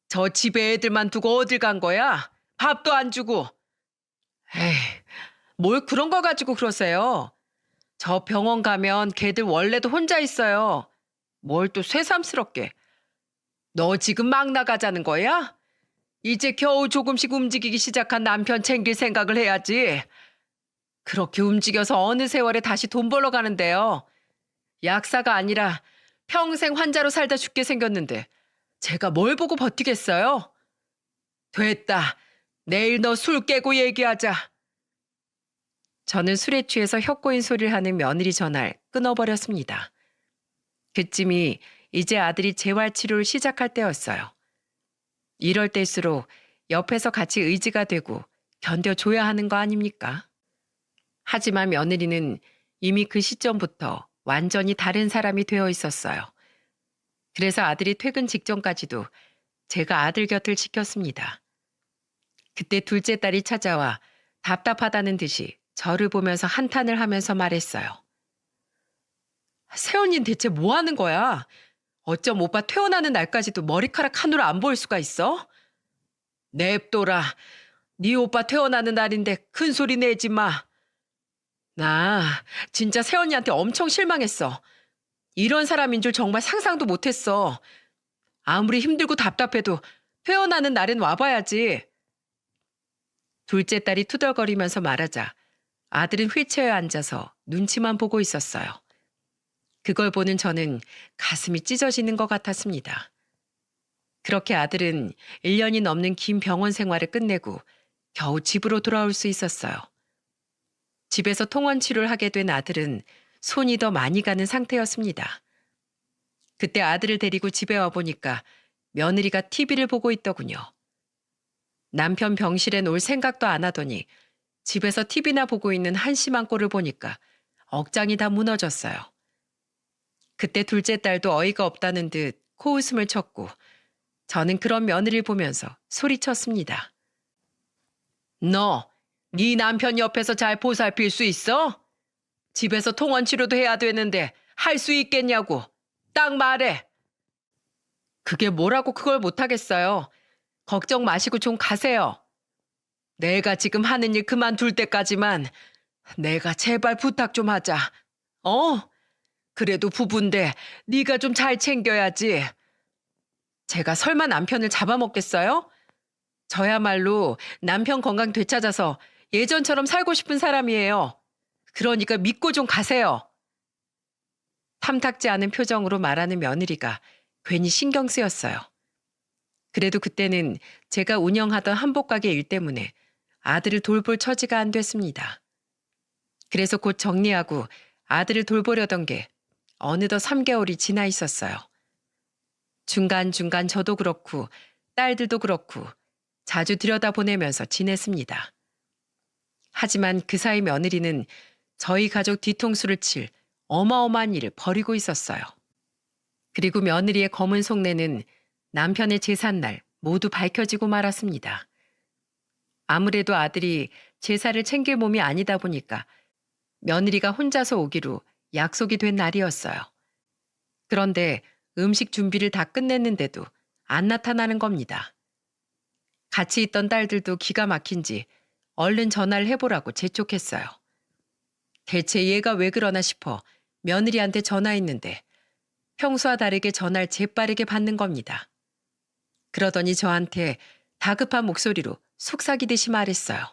저 집에 애들만 두고 어딜 간 거야? 밥도 안 주고. 에이, 뭘 그런 거 가지고 그러세요? 저 병원 가면 걔들 원래도 혼자 있어요. 뭘 또 새삼스럽게. 너 지금 막 나가자는 거야? 이제 겨우 조금씩 움직이기 시작한 남편 챙길 생각을 해야지. 그렇게 움직여서 어느 세월에 다시 돈 벌러 가는데요. 약사가 아니라 평생 환자로 살다 죽게 생겼는데 제가 뭘 보고 버티겠어요? 됐다. 내일 너 술 깨고 얘기하자. 저는 술에 취해서 혀꼬인 소리를 하는 며느리 전화를 끊어버렸습니다. 그쯤이 이제 아들이 재활치료를 시작할 때였어요. 이럴 때일수록 옆에서 같이 의지가 되고 견뎌줘야 하는 거 아닙니까? 하지만 며느리는 이미 그 시점부터 완전히 다른 사람이 되어 있었어요. 그래서 아들이 퇴근 직전까지도 제가 아들 곁을 지켰습니다. 그때 둘째 딸이 찾아와 답답하다는 듯이 저를 보면서 한탄을 하면서 말했어요. 새언니는 대체 뭐 하는 거야? 어쩜 오빠 퇴원하는 날까지도 머리카락 한 올 안 보일 수가 있어? 냅둬라. 네 오빠 퇴원하는 날인데 큰 소리 내지 마. 나 진짜 새언니한테 엄청 실망했어. 이런 사람인 줄 정말 상상도 못했어. 아무리 힘들고 답답해도 퇴원하는 날엔 와봐야지. 둘째 딸이 투덜거리면서 말하자 아들은 휠체어에 앉아서 눈치만 보고 있었어요. 그걸 보는 저는 가슴이 찢어지는 것 같았습니다. 그렇게 아들은 1년이 넘는 긴 병원 생활을 끝내고 겨우 집으로 돌아올 수 있었어요. 집에서 통원 치료를 하게 된 아들은 손이 더 많이 가는 상태였습니다. 그때 아들을 데리고 집에 와보니까 며느리가 TV를 보고 있더군요. 남편 병실에 놓을 생각도 안 하더니 집에서 TV나 보고 있는 한심한 꼴을 보니까 억장이 다 무너졌어요. 그때 둘째 딸도 어이가 없다는 듯 코웃음을 쳤고 저는 그런 며느리를 보면서 소리쳤습니다. 너, 네 남편 옆에서 잘 보살필 수 있어? 집에서 통원 치료도 해야 되는데 할 수 있겠냐고. 딱 말해. 그게 뭐라고 그걸 못하겠어요. 걱정 마시고 좀 가세요. 내가 지금 하는 일 그만둘 때까지만 내가 제발 부탁 좀 하자. 그래도 부부인데 네가 좀 잘 챙겨야지. 제가 설마 남편을 잡아먹겠어요? 저야말로 남편 건강 되찾아서 예전처럼 살고 싶은 사람이에요. 그러니까 믿고 좀 가세요. 탐탁지 않은 표정으로 말하는 며느리가 괜히 신경 쓰였어요. 그래도 그때는 제가 운영하던 한복가게 일 때문에 아들을 돌볼 처지가 안 됐습니다. 그래서 곧 정리하고 아들을 돌보려던 게 어느덧 3개월이 지나 있었어요. 중간중간 저도 그렇고 딸들도 그렇고 자주 들여다보내면서 지냈습니다. 하지만 그 사이 며느리는 저희 가족 뒤통수를 칠 어마어마한 일을 벌이고 있었어요. 그리고 며느리의 검은 속내는 남편의 제삿날 모두 밝혀지고 말았습니다. 아무래도 아들이 제사를 챙길 몸이 아니다 보니까 며느리가 혼자서 오기로 약속이 된 날이었어요. 그런데 음식 준비를 다 끝냈는데도 안 나타나는 겁니다. 같이 있던 딸들도 기가 막힌지 얼른 전화를 해보라고 재촉했어요. 대체 얘가 왜 그러나 싶어 며느리한테 전화했는데 평소와 다르게 전화를 재빠르게 받는 겁니다. 그러더니 저한테 다급한 목소리로 속삭이듯이 말했어요.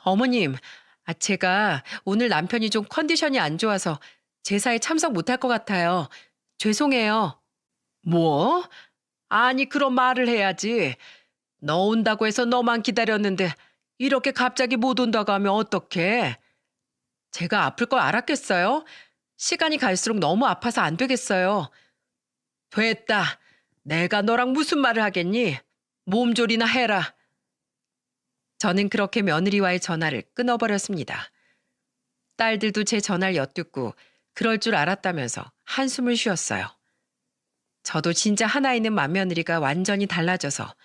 어머님, 제가 오늘 남편이 좀 컨디션이 안 좋아서 제사에 참석 못할 것 같아요. 죄송해요. 뭐? 아니 그런 말을 해야지. 너 온다고 해서 너만 기다렸는데 이렇게 갑자기 못 온다고 하면 어떡해? 제가 아플 걸 알았겠어요? 시간이 갈수록 너무 아파서 안 되겠어요. 됐다. 내가 너랑 무슨 말을 하겠니? 몸조리나 해라. 저는 그렇게 며느리와의 전화를 끊어버렸습니다. 딸들도 제 전화를 엿듣고 그럴 줄 알았다면서 한숨을 쉬었어요. 저도 진짜 하나 있는 맏며느리가 완전히 달라져서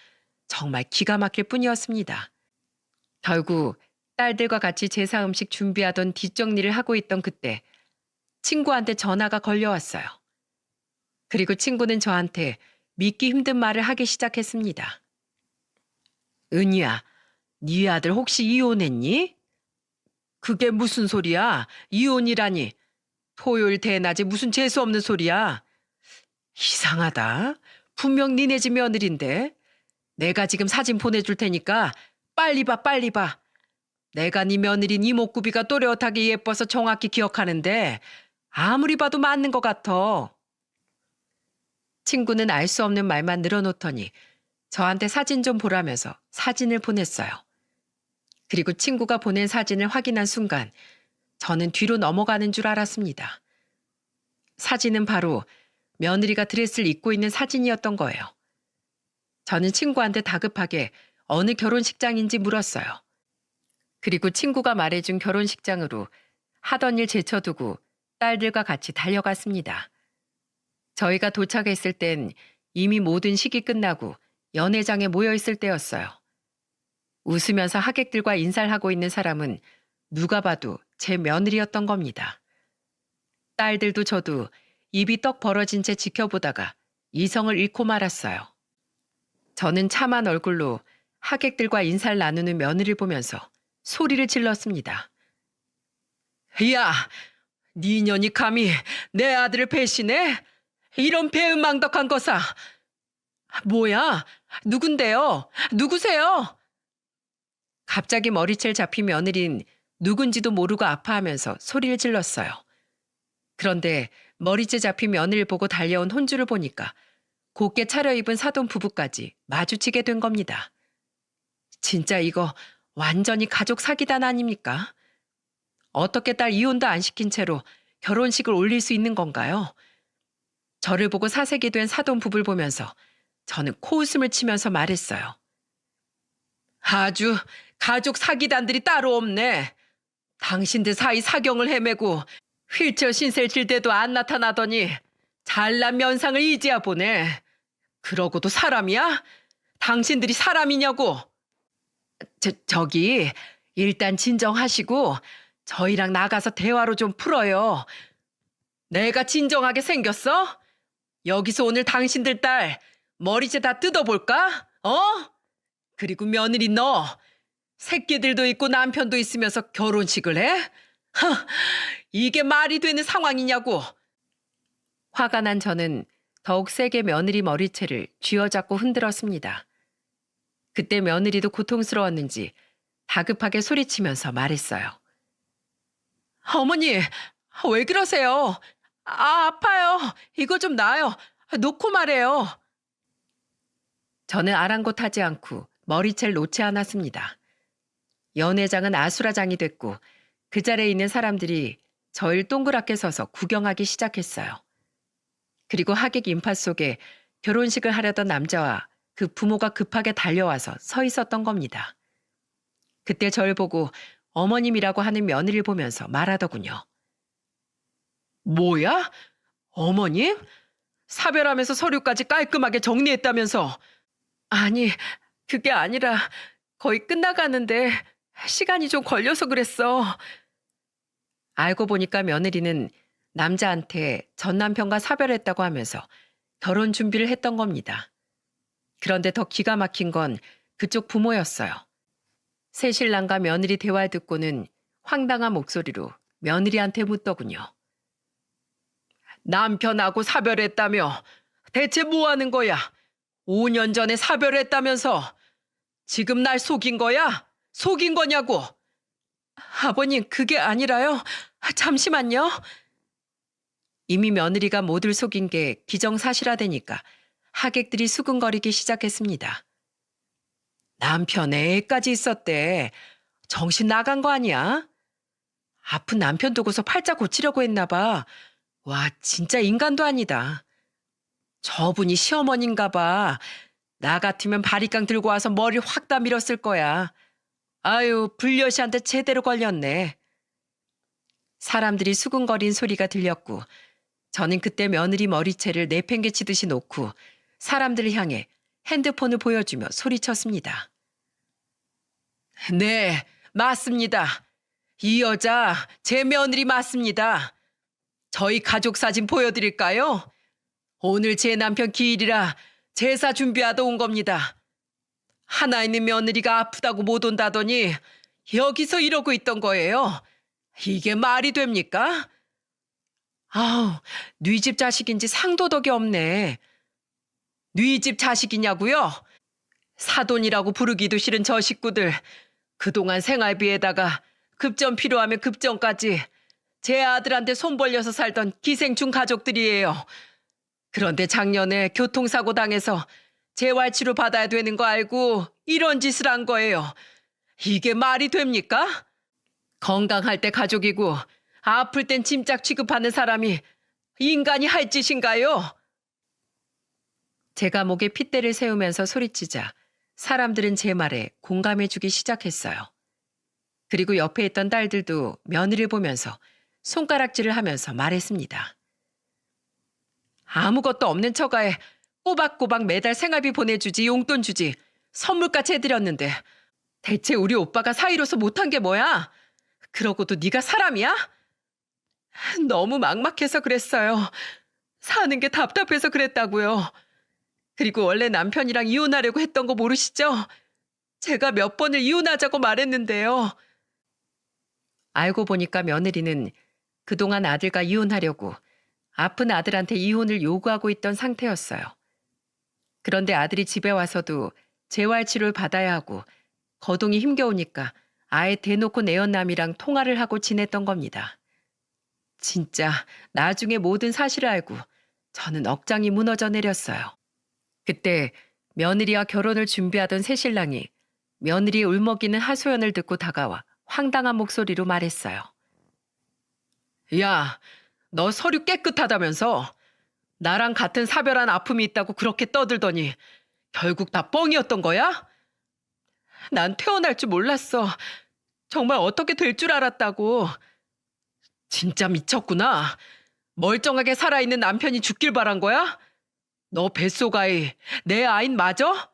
정말 기가 막힐 뿐이었습니다. 결국 딸들과 같이 제사 음식 준비하던 뒷정리를 하고 있던 그때 친구한테 전화가 걸려왔어요. 그리고 친구는 저한테 믿기 힘든 말을 하기 시작했습니다. 은희야, 네 아들 혹시 이혼했니? 그게 무슨 소리야? 이혼이라니. 토요일 대낮에 무슨 재수없는 소리야. 이상하다. 분명 니네 집 며느리인데. 내가 지금 사진 보내줄 테니까 빨리 봐, 빨리 봐. 내가 네 며느린 이목구비가 또렷하게 예뻐서 정확히 기억하는데 아무리 봐도 맞는 것 같아. 친구는 알 수 없는 말만 늘어놓더니 저한테 사진 좀 보라면서 사진을 보냈어요. 그리고 친구가 보낸 사진을 확인한 순간 저는 뒤로 넘어가는 줄 알았습니다. 사진은 바로 며느리가 드레스를 입고 있는 사진이었던 거예요. 저는 친구한테 다급하게 어느 결혼식장인지 물었어요. 그리고 친구가 말해준 결혼식장으로 하던 일 제쳐두고 딸들과 같이 달려갔습니다. 저희가 도착했을 땐 이미 모든 식이 끝나고 연회장에 모여있을 때였어요. 웃으면서 하객들과 인사를 하고 있는 사람은 누가 봐도 제 며느리였던 겁니다. 딸들도 저도 입이 떡 벌어진 채 지켜보다가 이성을 잃고 말았어요. 저는 참한 얼굴로 하객들과 인사를 나누는 며느리를 보면서 소리를 질렀습니다. 야, 네 년이 감히 내 아들을 배신해? 이런 배은망덕한 거사. 뭐야? 누군데요? 누구세요? 갑자기 머리채를 잡힌 며느린 누군지도 모르고 아파하면서 소리를 질렀어요. 그런데 머리채 잡힌 며느리를 보고 달려온 혼주를 보니까 곱게 차려입은 사돈 부부까지 마주치게 된 겁니다. 진짜 이거 완전히 가족 사기단 아닙니까? 어떻게 딸 이혼도 안 시킨 채로 결혼식을 올릴 수 있는 건가요? 저를 보고 사색이 된 사돈 부부를 보면서 저는 코웃음을 치면서 말했어요. 아주 가족 사기단들이 따로 없네. 당신들 사이 사경을 헤매고 휠체어 신세를 질 때도 안 나타나더니 잘난 면상을 이제야 보네. 그러고도 사람이야? 당신들이 사람이냐고. 저기 일단 진정하시고 저희랑 나가서 대화로 좀 풀어요. 내가 진정하게 생겼어? 여기서 오늘 당신들 딸 머리채 다 뜯어볼까? 어? 그리고 며느리 너 새끼들도 있고 남편도 있으면서 결혼식을 해? 하, 이게 말이 되는 상황이냐고. 화가 난 저는 더욱 세게 며느리 머리채를 쥐어잡고 흔들었습니다. 그때 며느리도 고통스러웠는지 다급하게 소리치면서 말했어요. 어머니, 왜 그러세요? 아파요. 이거 좀 놔요. 놓고 말해요. 저는 아랑곳하지 않고 머리채를 놓지 않았습니다. 연회장은 아수라장이 됐고 그 자리에 있는 사람들이 저를 동그랗게 서서 구경하기 시작했어요. 그리고 하객 인파 속에 결혼식을 하려던 남자와 그 부모가 급하게 달려와서 서 있었던 겁니다. 그때 저를 보고 어머님이라고 하는 며느리를 보면서 말하더군요. 뭐야? 어머님? 사별하면서 서류까지 깔끔하게 정리했다면서. 아니, 그게 아니라 거의 끝나가는데 시간이 좀 걸려서 그랬어. 알고 보니까 며느리는 남자한테 전 남편과 사별했다고 하면서 결혼 준비를 했던 겁니다. 그런데 더 기가 막힌 건 그쪽 부모였어요. 새 신랑과 며느리 대화를 듣고는 황당한 목소리로 며느리한테 묻더군요. 남편하고 사별했다며 대체 뭐 하는 거야? 5년 전에 사별했다면서 지금 날 속인 거야? 속인 거냐고? 아버님, 그게 아니라요. 잠시만요. 이미 며느리가 모두를 속인 게 기정사실화되니까 하객들이 수근거리기 시작했습니다. 남편 애까지 있었대. 정신 나간 거 아니야? 아픈 남편 두고서 팔자 고치려고 했나 봐. 와, 진짜 인간도 아니다. 저분이 시어머니인가 봐. 나 같으면 바리깡 들고 와서 머리 확 다 밀었을 거야. 아유, 불려시한테 제대로 걸렸네. 사람들이 수근거린 소리가 들렸고 저는 그때 며느리 머리채를 내팽개치듯이 놓고 사람들을 향해 핸드폰을 보여주며 소리쳤습니다. 네, 맞습니다. 이 여자 제 며느리 맞습니다. 저희 가족 사진 보여드릴까요? 오늘 제 남편 기일이라 제사 준비하러 온 겁니다. 하나 있는 며느리가 아프다고 못 온다더니 여기서 이러고 있던 거예요. 이게 말이 됩니까? 아우, 네 집 자식인지 상도덕이 없네. 네 집 자식이냐고요? 사돈이라고 부르기도 싫은 저 식구들. 그동안 생활비에다가 급전 필요하면 급전까지 제 아들한테 손 벌려서 살던 기생충 가족들이에요. 그런데 작년에 교통사고 당해서 재활치료 받아야 되는 거 알고 이런 짓을 한 거예요. 이게 말이 됩니까? 건강할 때 가족이고 아플 땐 짐짝 취급하는 사람이 인간이 할 짓인가요? 제가 목에 핏대를 세우면서 소리치자 사람들은 제 말에 공감해주기 시작했어요. 그리고 옆에 있던 딸들도 며느리를 보면서 손가락질을 하면서 말했습니다. 아무것도 없는 처가에 꼬박꼬박 매달 생활비 보내주지 용돈 주지 선물까지 해드렸는데 대체 우리 오빠가 사이로서 못한 게 뭐야? 그러고도 네가 사람이야? 너무 막막해서 그랬어요. 사는 게 답답해서 그랬다고요. 그리고 원래 남편이랑 이혼하려고 했던 거 모르시죠? 제가 몇 번을 이혼하자고 말했는데요. 알고 보니까 며느리는 그동안 아들과 이혼하려고 아픈 아들한테 이혼을 요구하고 있던 상태였어요. 그런데 아들이 집에 와서도 재활치료를 받아야 하고 거동이 힘겨우니까 아예 대놓고 내연남이랑 통화를 하고 지냈던 겁니다. 진짜 나중에 모든 사실을 알고 저는 억장이 무너져 내렸어요. 그때 며느리와 결혼을 준비하던 새신랑이 며느리의 울먹이는 하소연을 듣고 다가와 황당한 목소리로 말했어요. 야, 너 서류 깨끗하다면서 나랑 같은 사별한 아픔이 있다고 그렇게 떠들더니 결국 다 뻥이었던 거야? 난 퇴원할 줄 몰랐어. 정말 어떻게 될 줄 알았다고. 진짜 미쳤구나. 멀쩡하게 살아있는 남편이 죽길 바란 거야? 너 뱃속아이 내 아인 맞아?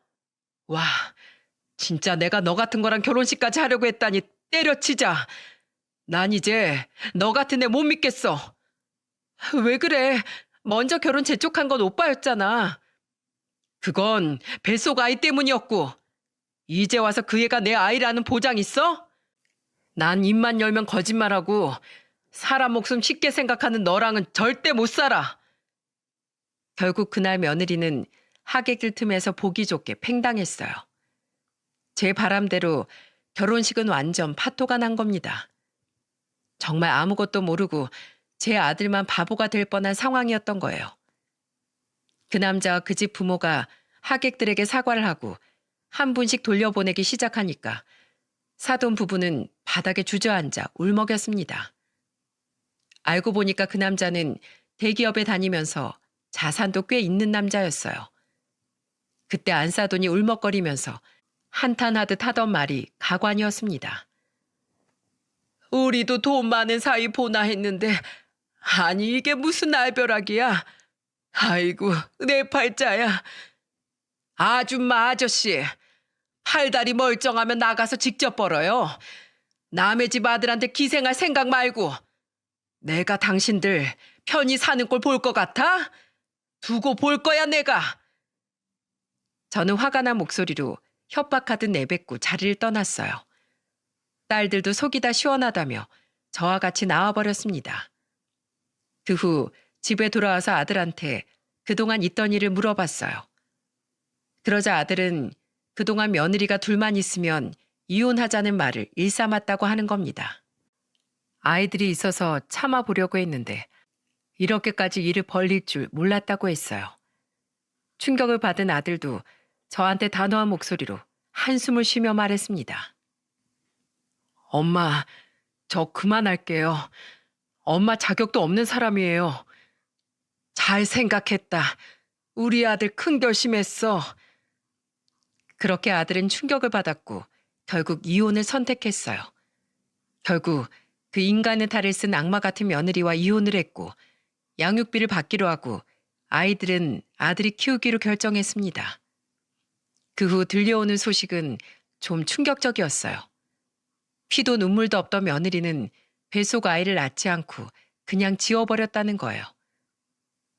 와, 진짜 내가 너 같은 거랑 결혼식까지 하려고 했다니 때려치자. 난 이제 너 같은 애 못 믿겠어. 왜 그래? 먼저 결혼 재촉한 건 오빠였잖아. 그건 뱃속아이 때문이었고 이제 와서 그 애가 내 아이라는 보장 있어? 난 입만 열면 거짓말하고 사람 목숨 쉽게 생각하는 너랑은 절대 못 살아. 결국 그날 며느리는 하객들 틈에서 보기 좋게 팽당했어요. 제 바람대로 결혼식은 완전 파토가 난 겁니다. 정말 아무것도 모르고 제 아들만 바보가 될 뻔한 상황이었던 거예요. 그 남자와 그 집 부모가 하객들에게 사과를 하고 한 분씩 돌려보내기 시작하니까 사돈 부부는 바닥에 주저앉아 울먹였습니다. 알고 보니까 그 남자는 대기업에 다니면서 자산도 꽤 있는 남자였어요. 그때 안사돈이 울먹거리면서 한탄하듯 하던 말이 가관이었습니다. 우리도 돈 많은 사이 보나 했는데 아니 이게 무슨 날벼락이야. 아이고 내 팔자야. 아줌마 아저씨 팔다리 멀쩡하면 나가서 직접 벌어요. 남의 집 아들한테 기생할 생각 말고. 내가 당신들 편히 사는 꼴 볼 것 같아? 두고 볼 거야 내가. 저는 화가 난 목소리로 협박하듯 내뱉고 자리를 떠났어요. 딸들도 속이 다 시원하다며 저와 같이 나와버렸습니다. 그 후 집에 돌아와서 아들한테 그동안 있던 일을 물어봤어요. 그러자 아들은 그동안 며느리가 둘만 있으면 이혼하자는 말을 일삼았다고 하는 겁니다. 아이들이 있어서 참아보려고 했는데 이렇게까지 일을 벌릴 줄 몰랐다고 했어요. 충격을 받은 아들도 저한테 단호한 목소리로 한숨을 쉬며 말했습니다. 엄마, 저 그만할게요. 엄마 자격도 없는 사람이에요. 잘 생각했다. 우리 아들 큰 결심했어. 그렇게 아들은 충격을 받았고 결국 이혼을 선택했어요. 결국 그 인간의 탈을 쓴 악마 같은 며느리와 이혼을 했고 양육비를 받기로 하고 아이들은 아들이 키우기로 결정했습니다. 그 후 들려오는 소식은 좀 충격적이었어요. 피도 눈물도 없던 며느리는 뱃속 아이를 낳지 않고 그냥 지워버렸다는 거예요.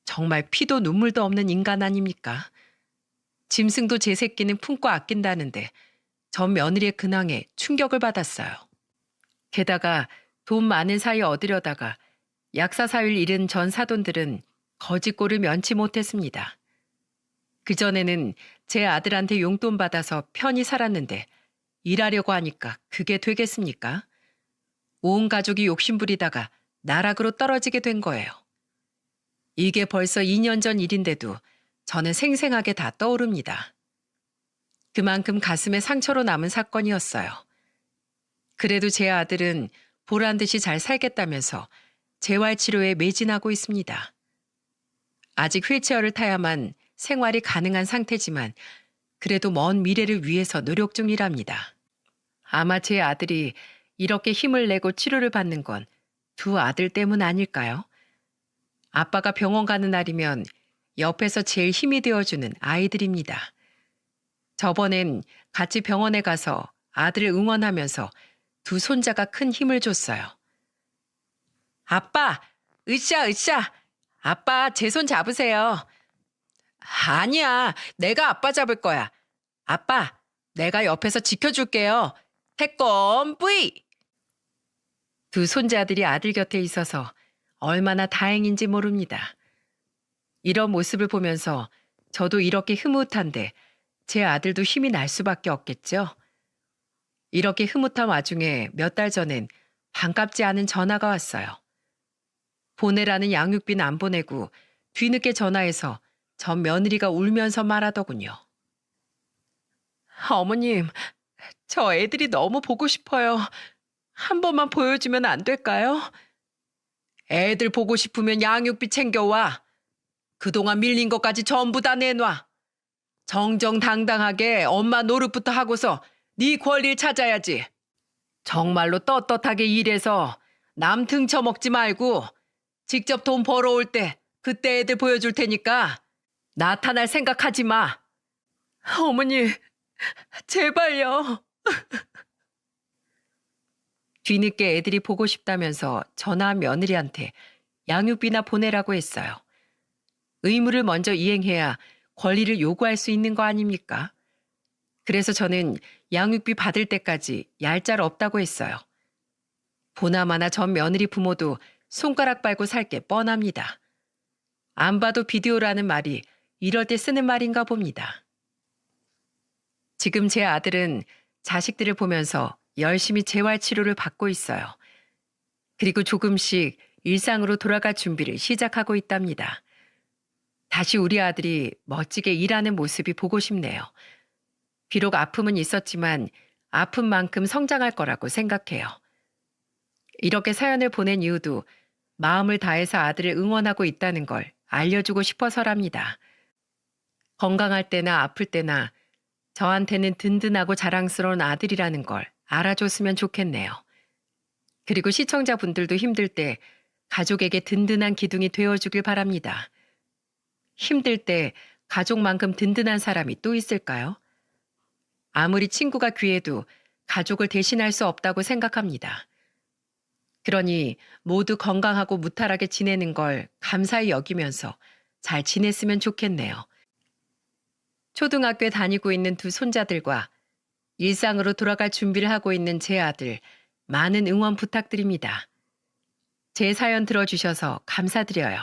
정말 피도 눈물도 없는 인간 아닙니까? 짐승도 제 새끼는 품고 아낀다는데 전 며느리의 근황에 충격을 받았어요. 게다가 돈 많은 사이 얻으려다가 약사사위를 잃은 전 사돈들은 거짓골을 면치 못했습니다. 그전에는 제 아들한테 용돈 받아서 편히 살았는데 일하려고 하니까 그게 되겠습니까? 온 가족이 욕심부리다가 나락으로 떨어지게 된 거예요. 이게 벌써 2년 전 일인데도 저는 생생하게 다 떠오릅니다. 그만큼 가슴에 상처로 남은 사건이었어요. 그래도 제 아들은 보란 듯이 잘 살겠다면서 재활치료에 매진하고 있습니다. 아직 휠체어를 타야만 생활이 가능한 상태지만 그래도 먼 미래를 위해서 노력 중이랍니다. 아마 제 아들이 이렇게 힘을 내고 치료를 받는 건 두 아들 때문 아닐까요? 아빠가 병원 가는 날이면 옆에서 제일 힘이 되어주는 아이들입니다. 저번엔 같이 병원에 가서 아들을 응원하면서 두 손자가 큰 힘을 줬어요. 아빠, 으쌰, 으쌰. 아빠, 제 손 잡으세요. 아니야, 내가 아빠 잡을 거야. 아빠, 내가 옆에서 지켜줄게요. 태권 뿌이! 두 손자들이 아들 곁에 있어서 얼마나 다행인지 모릅니다. 이런 모습을 보면서 저도 이렇게 흐뭇한데 제 아들도 힘이 날 수밖에 없겠죠. 이렇게 흐뭇한 와중에 몇 달 전엔 반갑지 않은 전화가 왔어요. 보내라는 양육비는 안 보내고 뒤늦게 전화해서 전 며느리가 울면서 말하더군요. 어머님, 저 애들이 너무 보고 싶어요. 한 번만 보여주면 안 될까요? 애들 보고 싶으면 양육비 챙겨와. 그동안 밀린 것까지 전부 다 내놔. 정정당당하게 엄마 노릇부터 하고서 네 권리를 찾아야지. 정말로 떳떳하게 일해서 남 등쳐먹지 말고 직접 돈 벌어올 때 그때 애들 보여줄 테니까 나타날 생각하지 마. 어머니, 제발요. 뒤늦게 애들이 보고 싶다면서 전화한 며느리한테 양육비나 보내라고 했어요. 의무를 먼저 이행해야 권리를 요구할 수 있는 거 아닙니까? 그래서 저는 양육비 받을 때까지 얄짤 없다고 했어요. 보나마나 전 며느리 부모도 손가락 빨고 살 게 뻔합니다. 안 봐도 비디오라는 말이 이럴 때 쓰는 말인가 봅니다. 지금 제 아들은 자식들을 보면서 열심히 재활치료를 받고 있어요. 그리고 조금씩 일상으로 돌아갈 준비를 시작하고 있답니다. 다시 우리 아들이 멋지게 일하는 모습이 보고 싶네요. 비록 아픔은 있었지만 아픈 만큼 성장할 거라고 생각해요. 이렇게 사연을 보낸 이유도 마음을 다해서 아들을 응원하고 있다는 걸 알려주고 싶어서랍니다. 건강할 때나 아플 때나 저한테는 든든하고 자랑스러운 아들이라는 걸 알아줬으면 좋겠네요. 그리고 시청자분들도 힘들 때 가족에게 든든한 기둥이 되어주길 바랍니다. 힘들 때 가족만큼 든든한 사람이 또 있을까요? 아무리 친구가 귀해도 가족을 대신할 수 없다고 생각합니다. 그러니 모두 건강하고 무탈하게 지내는 걸 감사히 여기면서 잘 지냈으면 좋겠네요. 초등학교에 다니고 있는 두 손자들과 일상으로 돌아갈 준비를 하고 있는 제 아들, 많은 응원 부탁드립니다. 제 사연 들어주셔서 감사드려요.